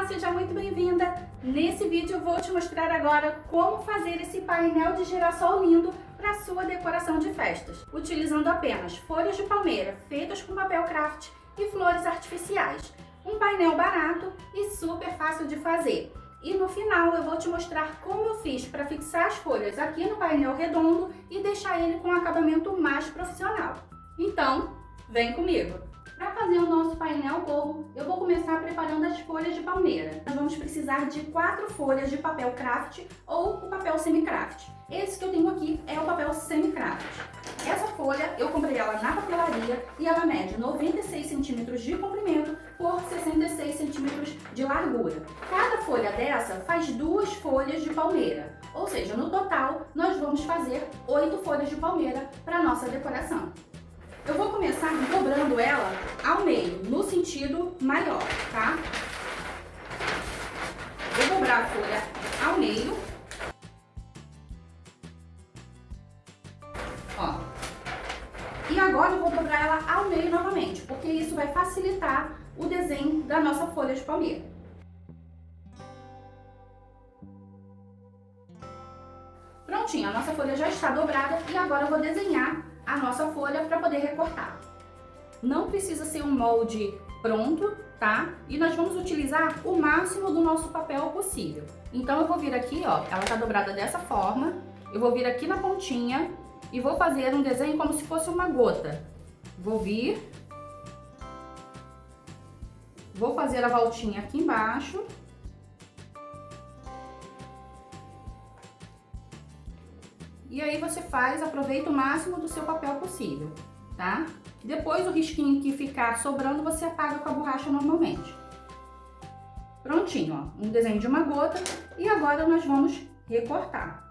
Olá, seja muito bem-vinda! Nesse vídeo eu vou te mostrar agora como fazer esse painel de girassol lindo para sua decoração de festas, utilizando apenas folhas de palmeira feitas com papel craft e flores artificiais. Um painel barato e super fácil de fazer. E no final eu vou te mostrar como eu fiz para fixar as folhas aqui no painel redondo e deixar ele com um acabamento mais profissional. Então, vem comigo! Para fazer o nosso painel gorro, eu vou começar preparando as folhas de palmeira. Nós vamos precisar de 4 folhas de papel craft ou o papel semi-craft. Esse que eu tenho aqui é o papel semi-craft. Essa folha eu comprei ela na papelaria e ela mede 96 centímetros de comprimento por 66 centímetros de largura. Cada folha dessa faz 2 folhas de palmeira, ou seja, no total nós vamos fazer 8 folhas de palmeira para nossa decoração. Eu vou começar dobrando ela ao meio, no sentido maior, tá? Vou dobrar a folha ao meio. Ó. E agora eu vou dobrar ela ao meio novamente, porque isso vai facilitar o desenho da nossa folha de palmeira. Prontinho, a nossa folha já está dobrada e agora eu vou desenhar a nossa folha para poder recortar. Não precisa ser um molde pronto, tá? E nós vamos utilizar o máximo do nosso papel possível. Então eu vou vir aqui, ó, ela tá dobrada dessa forma, eu vou vir aqui na pontinha e vou fazer um desenho como se fosse uma gota. Vou vir, vou fazer a voltinha aqui embaixo. E aí você aproveita o máximo do seu papel possível, tá? Depois o risquinho que ficar sobrando você apaga com a borracha normalmente. Prontinho, ó, um desenho de uma gota e agora nós vamos recortar.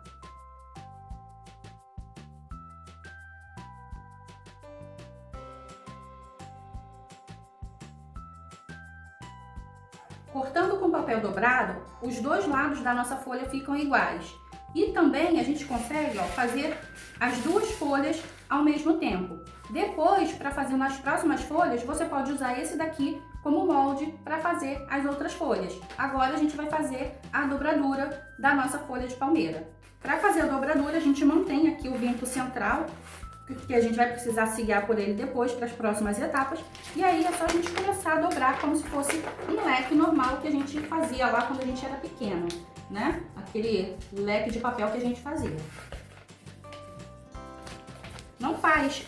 Cortando com papel dobrado, os dois lados da nossa folha ficam iguais. E também a gente consegue, ó, fazer as 2 folhas ao mesmo tempo. Depois, para fazer nas próximas folhas, você pode usar esse daqui como molde para fazer as outras folhas. Agora a gente vai fazer a dobradura da nossa folha de palmeira. Para fazer a dobradura, a gente mantém aqui o vinco central, que a gente vai precisar seguir por ele depois para as próximas etapas. E aí é só a gente começar a dobrar como se fosse um leque normal que a gente fazia lá quando a gente era pequeno, né? Aquele leque de papel que a gente fazia. Não faz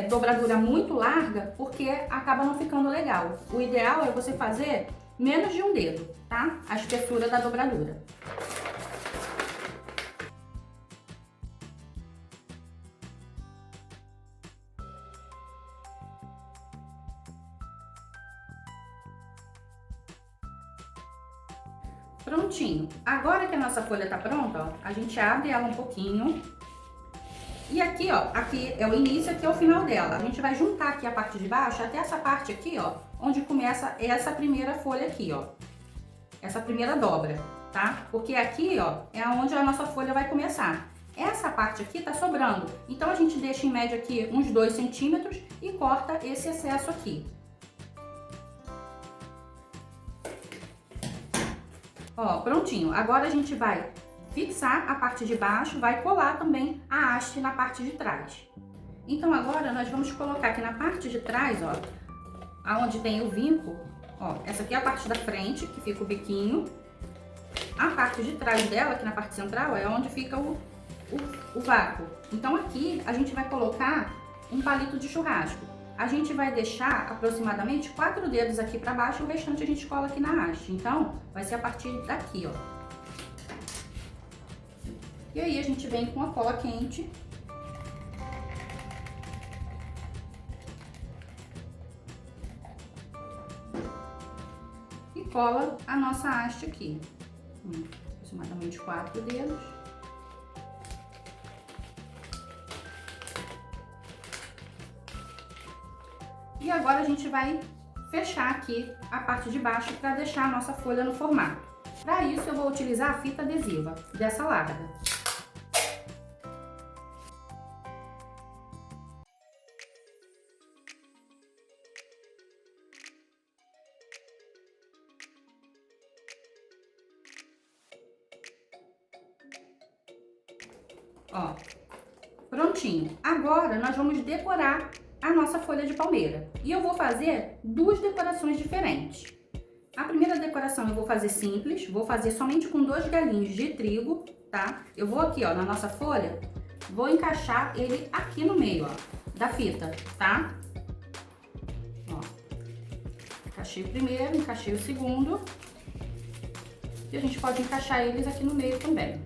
dobradura muito larga, porque acaba não ficando legal. O ideal é você fazer menos de um dedo, tá? A espessura da dobradura. Prontinho. Agora que a nossa folha tá pronta, ó, a gente abre ela um pouquinho. E aqui, ó, aqui é o início, aqui é o final dela. A gente vai juntar aqui a parte de baixo até essa parte aqui, ó, onde começa essa primeira folha aqui, ó. Essa primeira dobra, tá? Porque aqui, ó, é onde a nossa folha vai começar. Essa parte aqui tá sobrando. Então a gente deixa em média aqui uns 2 centímetros e corta esse excesso aqui. Ó, prontinho. Agora a gente vai fixar a parte de baixo, vai colar também a haste na parte de trás. Então agora nós vamos colocar aqui na parte de trás, ó, aonde tem o vinco, ó, essa aqui é a parte da frente, que fica o biquinho. A parte de trás dela, aqui na parte central, é onde fica o vácuo. Então aqui a gente vai colocar um palito de churrasco. A gente vai deixar aproximadamente 4 dedos aqui para baixo, o restante a gente cola aqui na haste. Então, vai ser a partir daqui, ó. E aí a gente vem com a cola quente. E cola a nossa haste aqui. Aproximadamente 4 dedos. E agora a gente vai fechar aqui a parte de baixo para deixar a nossa folha no formato. Para isso eu vou utilizar a fita adesiva dessa larga. Ó, prontinho. Agora nós vamos decorar a nossa folha de palmeira. E eu vou fazer duas decorações diferentes. A primeira decoração eu vou fazer simples, vou fazer somente com 2 galinhos de trigo, tá? Eu vou aqui, ó, na nossa folha, vou encaixar ele aqui no meio, ó, da fita, tá? Ó, encaixei o primeiro, encaixei o segundo. E a gente pode encaixar eles aqui no meio também.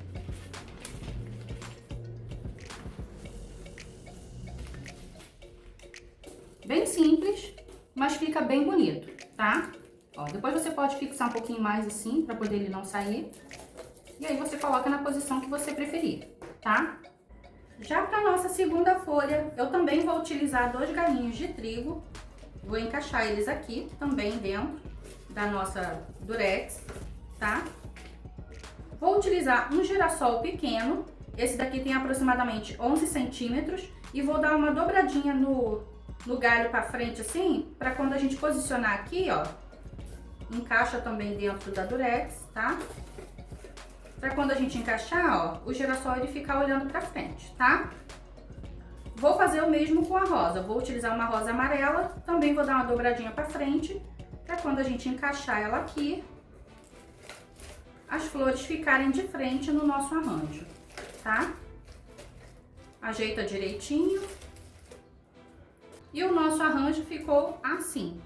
Bem simples, mas fica bem bonito, tá? Ó, depois você pode fixar um pouquinho mais assim, pra poder ele não sair. E aí você coloca na posição que você preferir, tá? Já para nossa segunda folha, eu também vou utilizar 2 galinhos de trigo. Vou encaixar eles aqui, também dentro da nossa durex, tá? Vou utilizar um girassol pequeno. Esse daqui tem aproximadamente 11 centímetros. E vou dar uma dobradinha no galho para frente assim, para quando a gente posicionar aqui, ó, encaixa também dentro da durex, tá? Para quando a gente encaixar, ó, o girassol ele ficar olhando para frente, tá? Vou fazer o mesmo com a rosa. Vou utilizar uma rosa amarela, também vou dar uma dobradinha para frente, para quando a gente encaixar ela aqui, as flores ficarem de frente no nosso arranjo, tá? Ajeita direitinho. E o nosso arranjo ficou assim.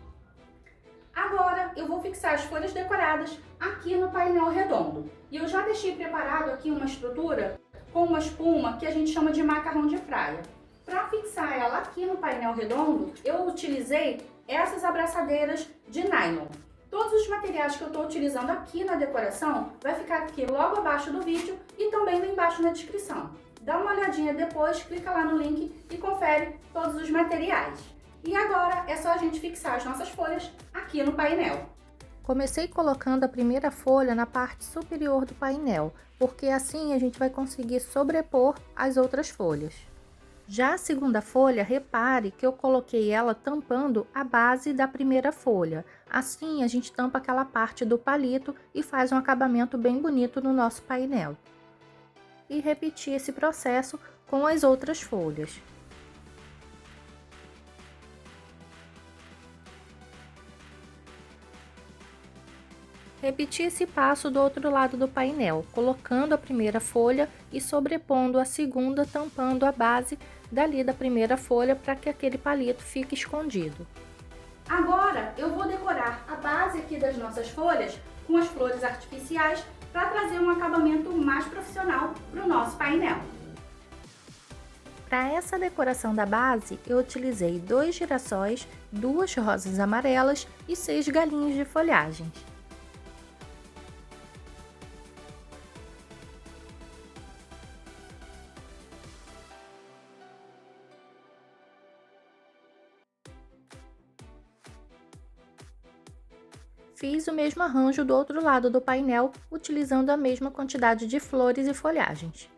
Agora eu vou fixar as folhas decoradas aqui no painel redondo. E eu já deixei preparado aqui uma estrutura com uma espuma que a gente chama de macarrão de praia. Para fixar ela aqui no painel redondo, eu utilizei essas abraçadeiras de nylon. Todos os materiais que eu estou utilizando aqui na decoração vai ficar aqui logo abaixo do vídeo e também lá embaixo na descrição. Dá uma olhadinha depois, clica lá no link e confere todos os materiais. E agora é só a gente fixar as nossas folhas aqui no painel. Comecei colocando a primeira folha na parte superior do painel, porque assim a gente vai conseguir sobrepor as outras folhas. Já a segunda folha, repare que eu coloquei ela tampando a base da primeira folha. Assim a gente tampa aquela parte do palito e faz um acabamento bem bonito no nosso painel. E repetir esse processo com as outras folhas. Repetir esse passo do outro lado do painel, colocando a primeira folha e sobrepondo a segunda, tampando a base dali da primeira folha para que aquele palito fique escondido. Agora eu vou decorar a base aqui das nossas folhas com as flores artificiais para trazer um acabamento mais profissional para o nosso painel. Para essa decoração da base, eu utilizei 2 girassóis, 2 rosas amarelas e 6 galinhos de folhagens. Fiz o mesmo arranjo do outro lado do painel, utilizando a mesma quantidade de flores e folhagens.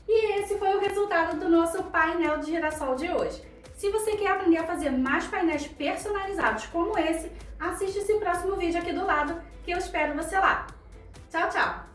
E esse foi o resultado do nosso painel de girassol de hoje. Se você quer aprender a fazer mais painéis personalizados como esse, assiste esse próximo vídeo aqui do lado, que eu espero você lá. Tchau, tchau!